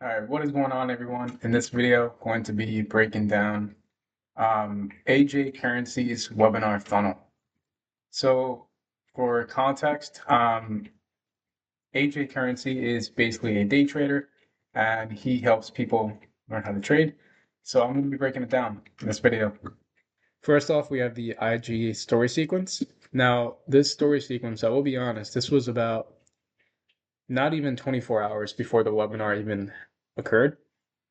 All right, what is going on, everyone? In this video, going to be breaking down AJ Currency's webinar funnel. So, for context, AJ Currency is basically a day trader, and he helps people learn how to trade. So, I'm going to be breaking it down in this video. First off, we have the IG story sequence. Now, this story sequence, I will be honest, this was about not even 24 hours before the webinar even occurred.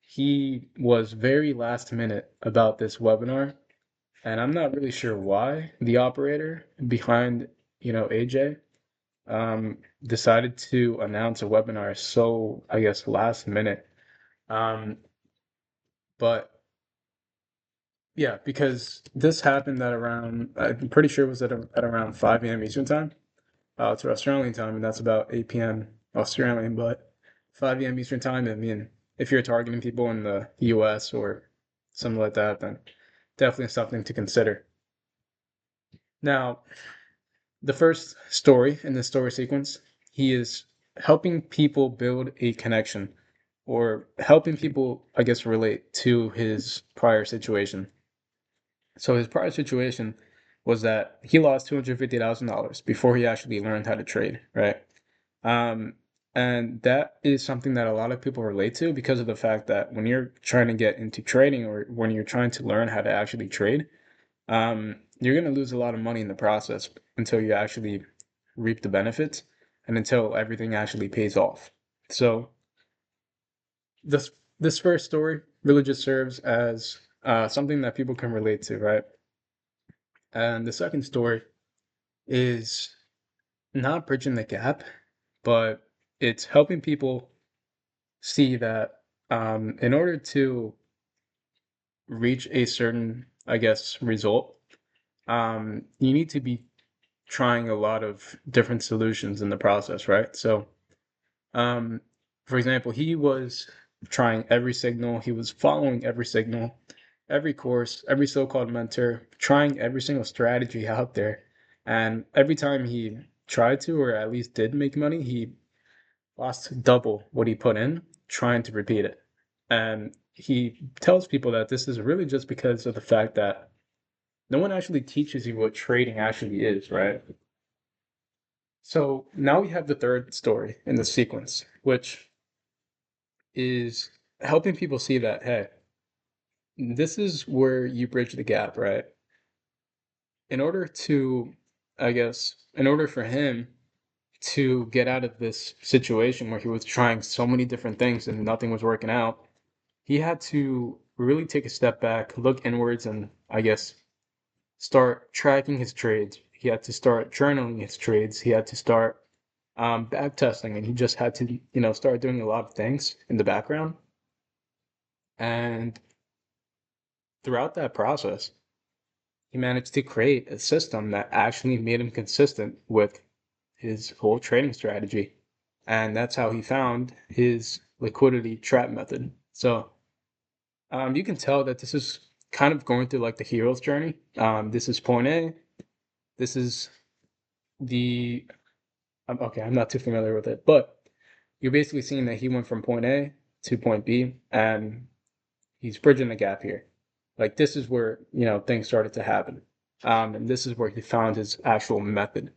He was very last minute about this webinar, and I'm not really sure why the operator behind, AJ, decided to announce a webinar so, I guess, last minute. Um, but yeah, because this happened at around, I'm pretty sure it was at around 5 a.m. Eastern time. It's Australian time, and that's about 8 p.m. Australian, but 5 a.m. Eastern time, I mean, if you're targeting people in the US or something like that, then definitely something to consider. Now, the first story in the story sequence, he is helping people build a connection or helping people, I guess, relate to his prior situation. So his prior situation was that he lost $250,000 before he actually learned how to trade, right? Um, and that is something that a lot of people relate to because of the fact that when you're trying to get into trading or when you're trying to learn how to actually trade, you're going to lose a lot of money in the process until you actually reap the benefits and until everything actually pays off. So this first story really just serves as something that people can relate to, right? And the second story is not bridging the gap, but it's helping people see that in order to reach a certain, I guess, result, you need to be trying a lot of different solutions in the process, right? So, um, for example, he was trying every signal, he was following every signal, every course, every so-called mentor, trying every single strategy out there. And every time he tried to, or at least did make money, he lost double what he put in trying to repeat it. And he tells people that this is really just because of the fact that no one actually teaches you what trading actually is, right? So now we have the third story in the sequence, which is helping people see that, hey, this is where you bridge the gap, right? In order to, I guess, in order for him to get out of this situation where he was trying so many different things and nothing was working out, he had to really take a step back, look inwards, and I guess start tracking his trades. He had to start journaling his trades. He had to start back testing, and he just had to, start doing a lot of things in the background. And throughout that process, he managed to create a system that actually made him consistent with his whole trading strategy. And that's how he found his liquidity trap method. So you can tell that this is kind of going through like the hero's journey. This is point A. This is the okay. I'm not too familiar with it, but you're basically seeing that he went from point A to point B, and he's bridging the gap here. Like this is where things started to happen, and this is where he found his actual method.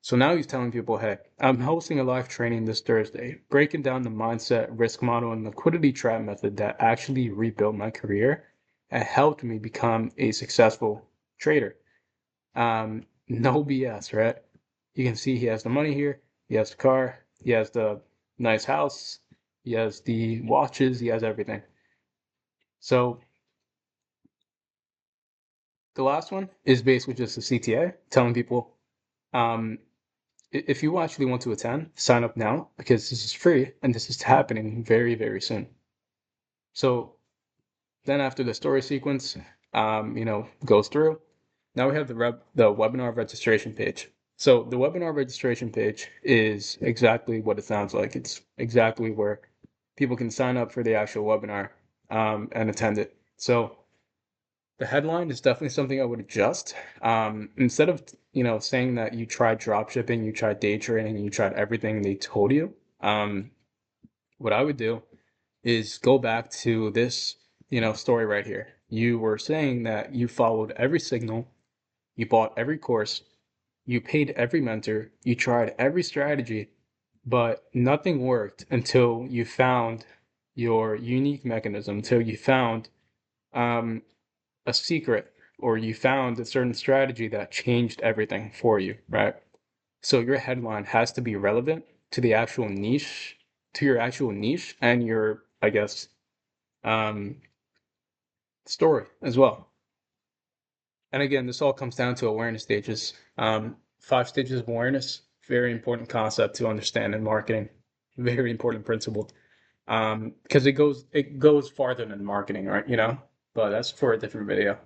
So now he's telling people, hey, I'm hosting a live training this Thursday, breaking down the mindset, risk model, and liquidity trap method that actually rebuilt my career and helped me become a successful trader. No BS, right? You can see he has the money here, he has the car, he has the nice house, he has the watches, he has everything. So the last one is basically just a CTA telling people um, if you actually want to attend, sign up now because this is free and this is happening very, very soon. So then after the story sequence, goes through, now we have the webinar registration page. So the webinar registration page is exactly what it sounds like. It's exactly where people can sign up for the actual webinar and attend it. So the headline is definitely something I would adjust. Instead of saying that you tried drop shipping, you tried day trading, you tried everything they told you. What I would do is go back to this, story right here. You were saying that you followed every signal, you bought every course, you paid every mentor, you tried every strategy, but nothing worked until you found your unique mechanism, until you found um, a secret or you found a certain strategy that changed everything for you, right? So your headline has to be relevant to the actual niche, to your actual niche and your, I guess, um, story as well. And again, this all comes down to awareness stages. 5 stages of awareness, very important concept to understand in marketing, very important principle. Because it goes farther than marketing, right? But that's for a different video.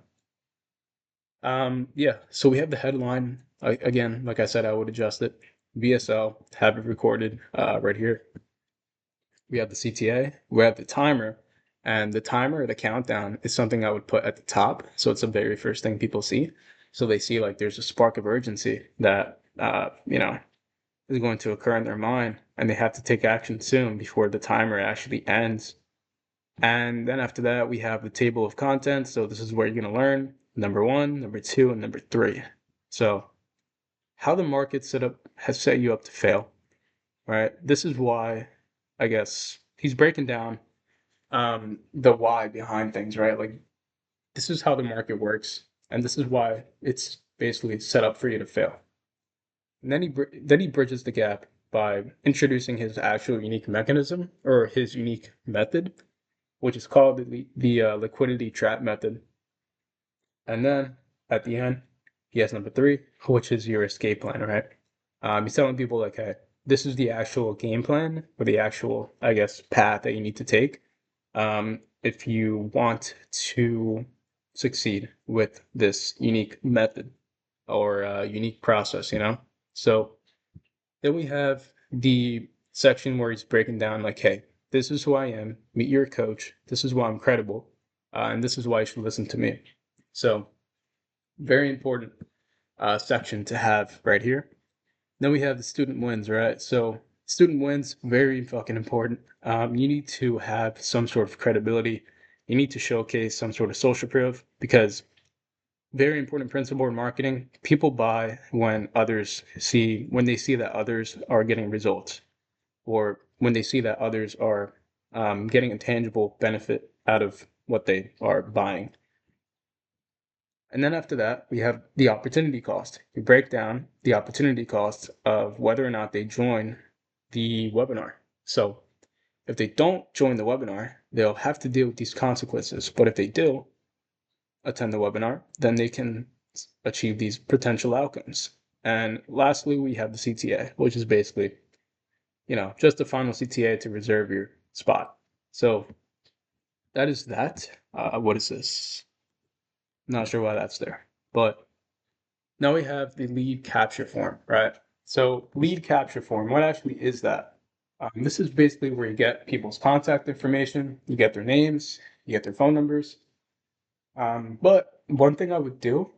Yeah, so we have the headline. Again, like I said, I would adjust it. VSL, have it recorded right here. We have the CTA, we have the timer, and the timer, the countdown, is something I would put at the top. So it's the very first thing people see. So they see like there's a spark of urgency that is going to occur in their mind, and they have to take action soon before the timer actually ends. And then after that, we have the table of contents. So this is where you're going to learn number one, number two, and number three. So how the market setup has set you up to fail, right? This is why, I guess, he's breaking down the why behind things, right? Like this is how the market works, and this is why it's basically set up for you to fail. And then he bridges the gap by introducing his actual unique mechanism or his unique method, which is called the liquidity trap method. And then at the end, he has number three, which is your escape plan, right? He's telling people like, hey, this is the actual game plan or the actual, I guess, path that you need to take if you want to succeed with this unique method or unique process. So then we have the section where he's breaking down like, hey, this is who I am. Meet your coach. This is why I'm credible, and this is why you should listen to me. So very important section to have right here. Then we have the student wins, right? So student wins, very fucking important. You need to have some sort of credibility. You need to showcase some sort of social proof because very important principle in marketing. People buy when they see that others are getting results or when they see that others are getting a tangible benefit out of what they are buying. And then after that, we have the opportunity cost. You break down the opportunity cost of whether or not they join the webinar. So if they don't join the webinar, they'll have to deal with these consequences. But if they do attend the webinar, then they can achieve these potential outcomes. And lastly, we have the CTA, which is basically, just the final CTA to reserve your spot. So that is that. What is this? Not sure why that's there. But now we have the lead capture form, right? So lead capture form, what actually is that? This is basically where you get people's contact information, you get their names, you get their phone numbers. But one thing I would do,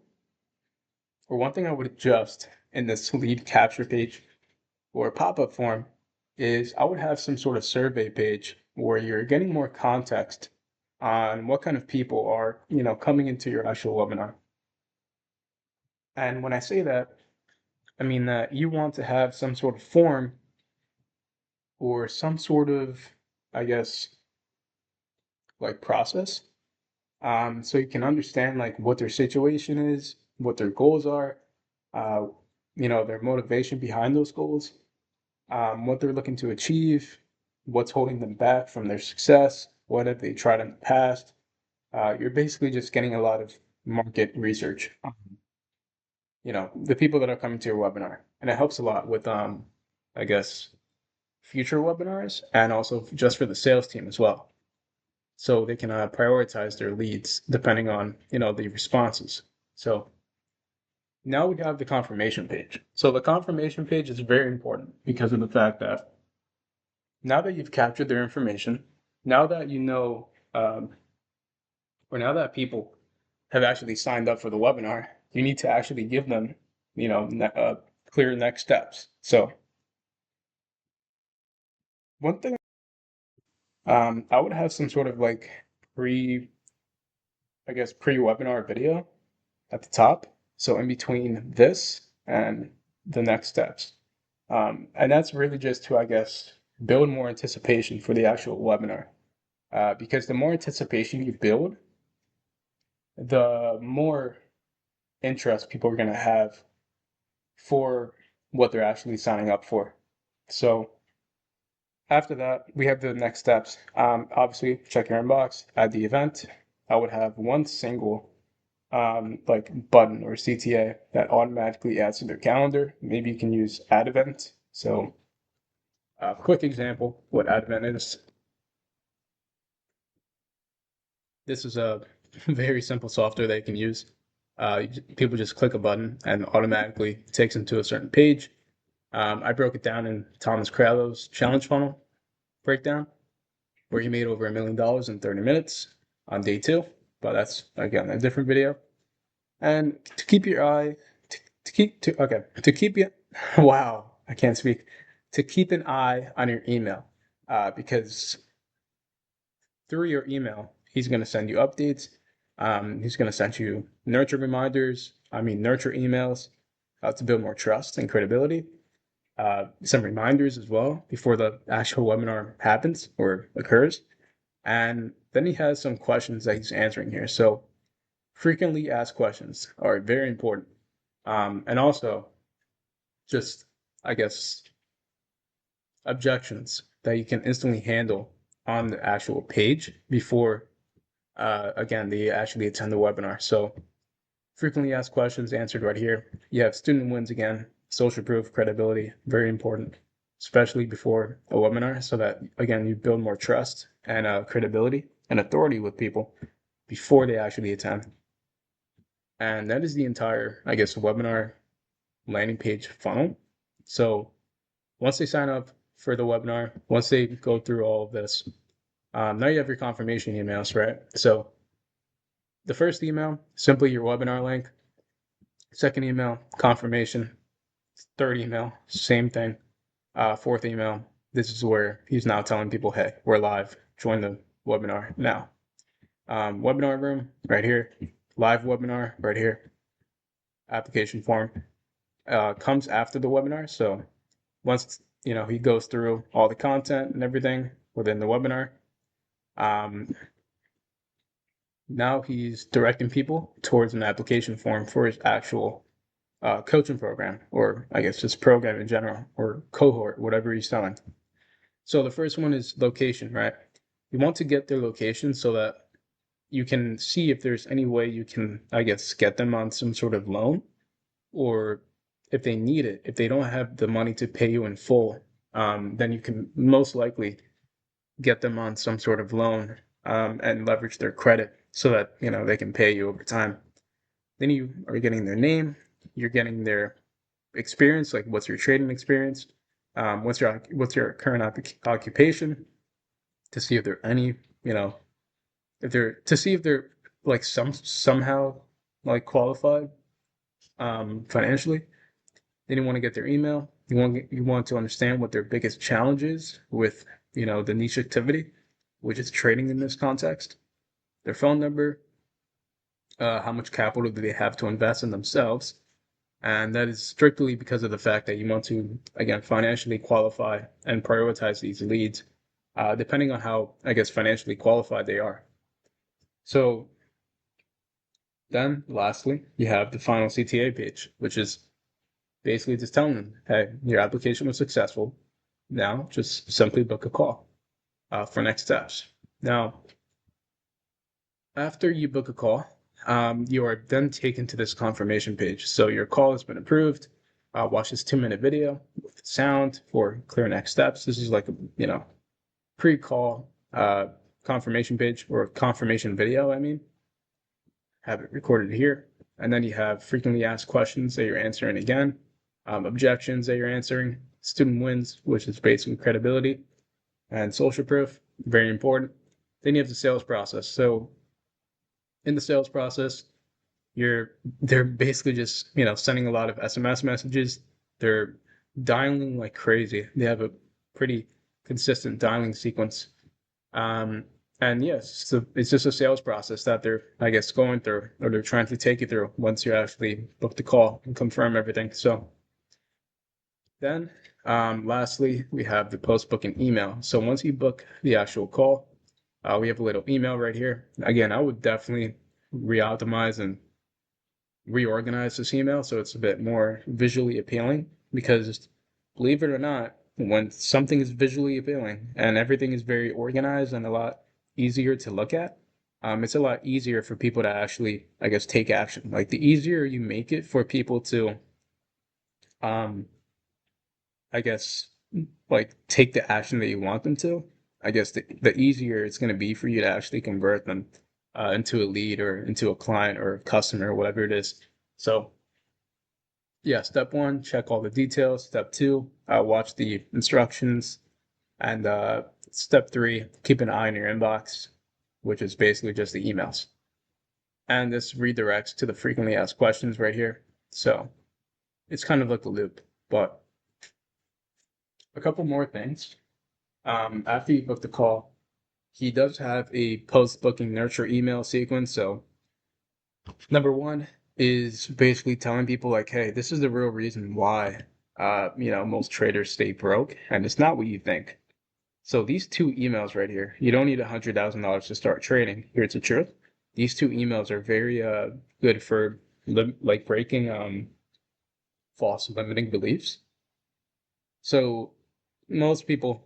or one thing I would adjust in this lead capture page or pop-up form is I would have some sort of survey page where you're getting more context on what kind of people are, coming into your actual webinar. And when I say that, I mean that you want to have some sort of form or some sort of, I guess, like process. So you can understand like what their situation is, what their goals are, uh, their motivation behind those goals, what they're looking to achieve, what's holding them back from their success, what have they tried in the past. You're basically just getting a lot of market research. The people that are coming to your webinar, and it helps a lot with, I guess, future webinars and also just for the sales team as well. So they can prioritize their leads depending on, the responses. So now we have the confirmation page. So the confirmation page is very important because of the fact that now that you've captured their information, now that you know, or now that people have actually signed up for the webinar, you need to actually give them, clear next steps. So one thing I would have some sort of like pre, I guess, pre-webinar video at the top. So in between this and the next steps. And that's really just to, I guess, build more anticipation for the actual webinar. Because the more anticipation you build, the more interest people are going to have for what they're actually signing up for. So after that, we have the next steps. Obviously, check your inbox, add the event. I would have one single like button or CTA that automatically adds to their calendar. Maybe you can use add event. So a quick example, what add event is. This is a very simple software that you can use. People just click a button and automatically takes them to a certain page. I broke it down in Thomas Crowell's challenge funnel breakdown, where he made over $1 million in 30 minutes on day 2. But that's again a different video. And to keep your eye, to keep you, wow, I can't speak. To keep an eye on your email, because through your email, he's going to send you updates. He's going to send you nurture reminders. Nurture emails to build more trust and credibility. Some reminders as well before the actual webinar happens or occurs. And then he has some questions that he's answering here. So frequently asked questions are very important. And also just, I guess, objections that you can instantly handle on the actual page before, again, they actually attend the webinar. So frequently asked questions answered right here. You have student wins again, social proof, credibility, very important, especially before a webinar, so that, again, you build more trust and credibility and authority with people before they actually attend. And that is the entire, I guess, webinar landing page funnel. So once they sign up for the webinar, once they go through all of this, now you have your confirmation emails, right? So the first email, simply your webinar link. Second email, confirmation. Third email, same thing. Fourth email, this is where he's now telling people, hey, we're live. Join the webinar now. Webinar room right here. Live webinar right here. Application form comes after the webinar. So once he goes through all the content and everything within the webinar, now he's directing people towards an application form for his actual coaching program, or I guess just program in general, or cohort, whatever he's selling. So the first one is location, right? You want to get their location so that you can see if there's any way you can, I guess, get them on some sort of loan, or if they need it, if they don't have the money to pay you in full, then you can most likely get them on some sort of loan and leverage their credit so that they can pay you over time. Then you are getting their name, you're getting their experience, like what's your trading experience, what's your current occupation, to see if there are any, if they're to see if they're like somehow like qualified financially. Then you want to get their email. You want to understand what their biggest challenge is with the niche activity, which is trading in this context. Their phone number, how much capital do they have to invest in themselves, and that is strictly because of the fact that you want to, again, financially qualify and prioritize these leads, depending on how, I guess, financially qualified they are. So then, lastly, you have the final CTA page, which is basically just telling them, hey, your application was successful. Now, just simply book a call for next steps. Now, after you book a call, you are then taken to this confirmation page. So your call has been approved. Watch this 2-minute video with sound for clear next steps. This is like a pre-call confirmation page, or confirmation video. Have it recorded here, and then you have frequently asked questions that you're answering again, objections that you're answering, student wins, which is basically credibility, and social proof, very important. Then you have the sales process. So in the sales process, they're basically just sending a lot of SMS messages. They're dialing like crazy. They have a pretty consistent dialing sequence. Um, and yes, so it's just a sales process that they're, I guess, going through, or they're trying to take you through once you actually book the call and confirm everything. So then, lastly, we have the post booking email. So once you book the actual call, we have a little email right here. Again, I would definitely re-optimize and reorganize this email so it's a bit more visually appealing, because believe it or not, when something is visually appealing and everything is very organized and a lot easier to look at, it's a lot easier for people to actually, I guess, take action. Like the easier you make it for people to, um, I guess, like take the action that you want them to, I guess the easier it's going to be for you to actually convert them into a lead or into a client or a customer or whatever it is. So yeah, step one, check all the details. Step two, watch the instructions. And step three, keep an eye on your inbox, which is basically just the emails. And this redirects to the frequently asked questions right here. So it's kind of like a loop. But a couple more things. After you book the call, he does have a post booking nurture email sequence. So number one is basically telling people like, hey, this is the real reason why most traders stay broke, and it's not what you think. So these two emails right here, you don't need $100,000 to start trading. Here's the truth. These two emails are very good for like breaking false limiting beliefs. So most people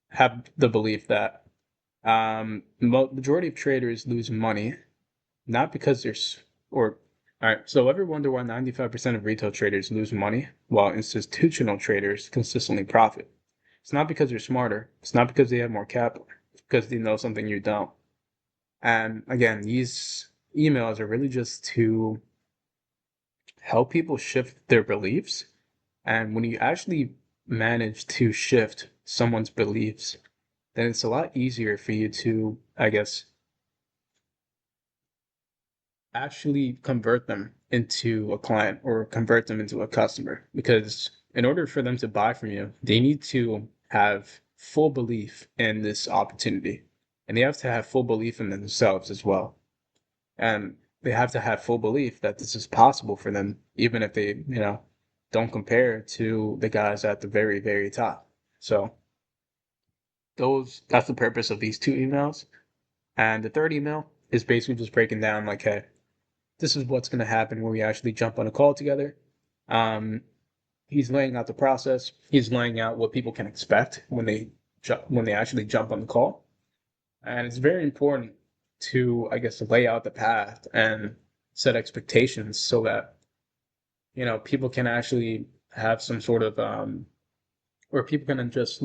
have the belief that majority of traders lose money not because there's or all right. So ever wonder why 95% of retail traders lose money while institutional traders consistently profit? It's not because they're smarter. It's not because they have more capital. It's because they know something you don't. And again, these emails are really just to help people shift their beliefs. And when you actually manage to shift someone's beliefs, then it's a lot easier for you to, I guess, actually convert them into a client or convert them into a customer. Because in order for them to buy from you, they need to have full belief in this opportunity. And they have to have full belief in themselves as well. And they have to have full belief that this is possible for them, even if they, don't compare to the guys at the very, very top. So that's the purpose of these two emails. And the third email is basically just breaking down like, hey, this is what's going to happen when we actually jump on a call together. Um, he's laying out the process. He's laying out what people can expect when they actually jump on the call, and it's very important to, I guess, lay out the path and set expectations so that people can actually have some sort of or people can just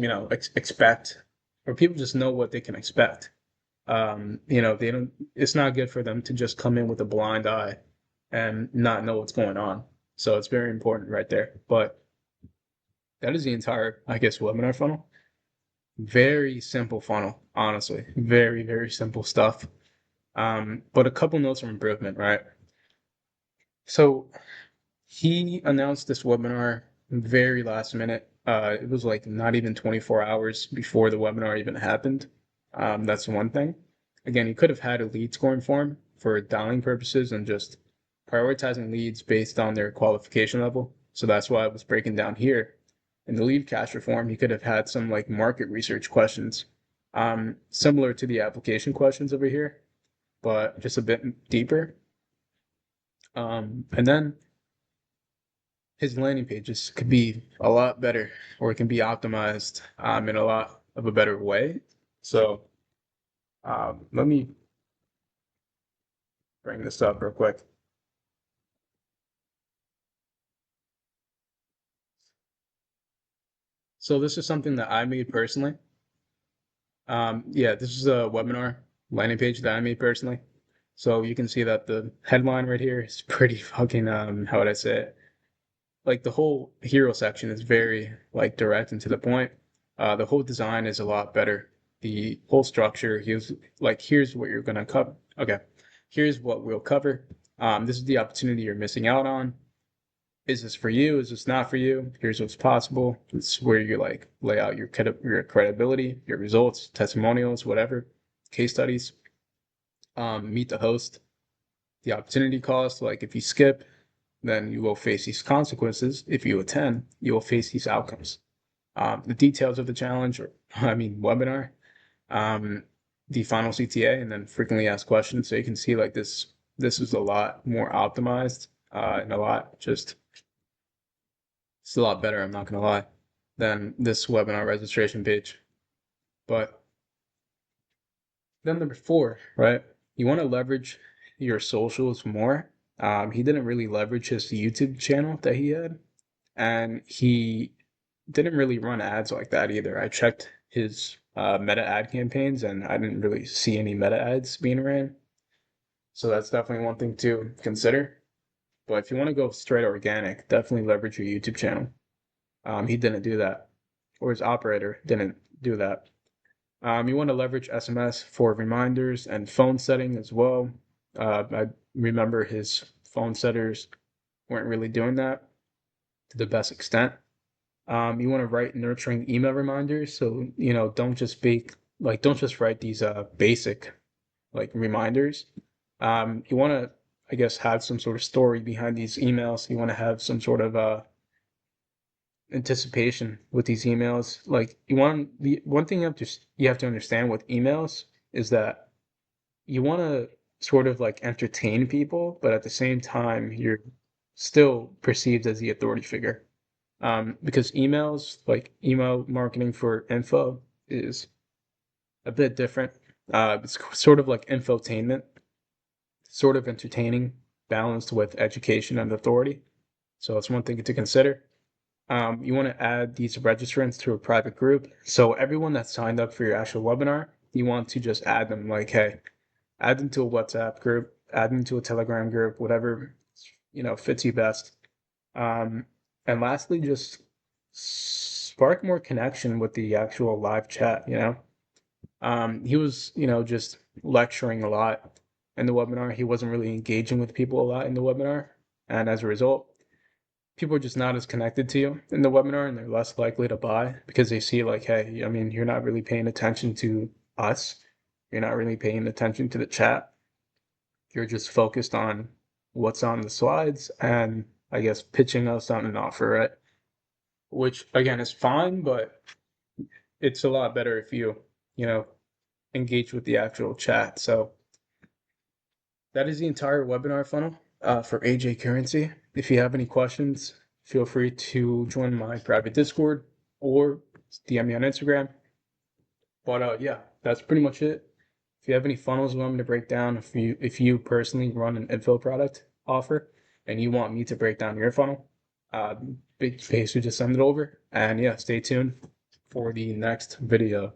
expect, or people just know what they can expect. They don't. It's not good for them to just come in with a blind eye and not know what's going on. So it's very important right there. But that is the entire, I guess, webinar funnel. Very simple funnel, honestly. Very, very simple stuff. But a couple notes of improvement, right? So he announced this webinar very last minute. It was like not even 24 hours before the webinar even happened. That's one thing. Again, he could have had a lead scoring form for dialing purposes and just prioritizing leads based on their qualification level. So that's why I was breaking down here. In the lead capture form, he could have had some like market research questions, similar to the application questions over here, but just a bit deeper. And then his landing pages could be a lot better, or it can be optimized in a lot of a better way. So let me bring this up real quick. So this is something that I made personally. Yeah, this is a webinar landing page that I made personally. So you can see that the headline right here is pretty fucking how would I say it? Like the whole hero section is very like direct and to the point. The whole design is a lot better. The whole structure, here's what you're gonna cover. Okay, here's what we'll cover. This is the opportunity you're missing out on. is this for you? Is this not for you? Here's what's possible. It's where you like lay out your credibility, your results, testimonials, whatever, case studies. Meet the host, the opportunity cost. Like if you skip, then you will face these consequences. If you attend, you will face these outcomes. The details of the challenge, or I mean webinar, um, the final CTA, and then frequently asked questions. So you can see like this is a lot more optimized and a lot just it's a lot better. I'm not gonna lie than this webinar registration page. But then number four, right? You want to leverage your socials more. He didn't really leverage his YouTube channel that he had, and he didn't really run ads like that either. I checked his meta ad campaigns, and I didn't really see any meta ads being ran. So that's definitely one thing to consider. But if you want to go straight organic, definitely leverage your YouTube channel. He didn't do that, or his operator didn't do that. You want to leverage SMS for reminders and phone setting as well. I remember his phone setters weren't really doing that to the best extent. You want to write nurturing email reminders, so don't just don't just write these basic like reminders. You want to, I guess, have some sort of story behind these emails. You want to have some sort of anticipation with these emails. Like the one thing you have to understand with emails is that you want to sort of like entertain people, but at the same time you're still perceived as the authority figure. Because emails, like email marketing for info, is a bit different. It's sort of like infotainment, sort of entertaining, balanced with education and authority. So it's one thing to consider. You want to add these registrants to a private group. So everyone that signed up for your actual webinar, you want to just add them like, hey, add them to a WhatsApp group, add them to a Telegram group, whatever, fits you best. And lastly, just spark more connection with the actual live chat. He was, just lecturing a lot in the webinar. He wasn't really engaging with people a lot in the webinar. And as a result, people are just not as connected to you in the webinar and they're less likely to buy because they see like, hey, I mean, you're not really paying attention to us. You're not really paying attention to the chat. You're just focused on what's on the slides and I guess pitching us on an offer, right? Which again is fine, but it's a lot better if you know, engage with the actual chat. So that is the entire webinar funnel for AJ Currency. If you have any questions, feel free to join my private Discord or DM me on Instagram. But yeah, that's pretty much it. If you have any funnels you want me to break down, if you personally run an info product offer and you want me to break down your funnel, basically just send it over. And yeah, stay tuned for the next video.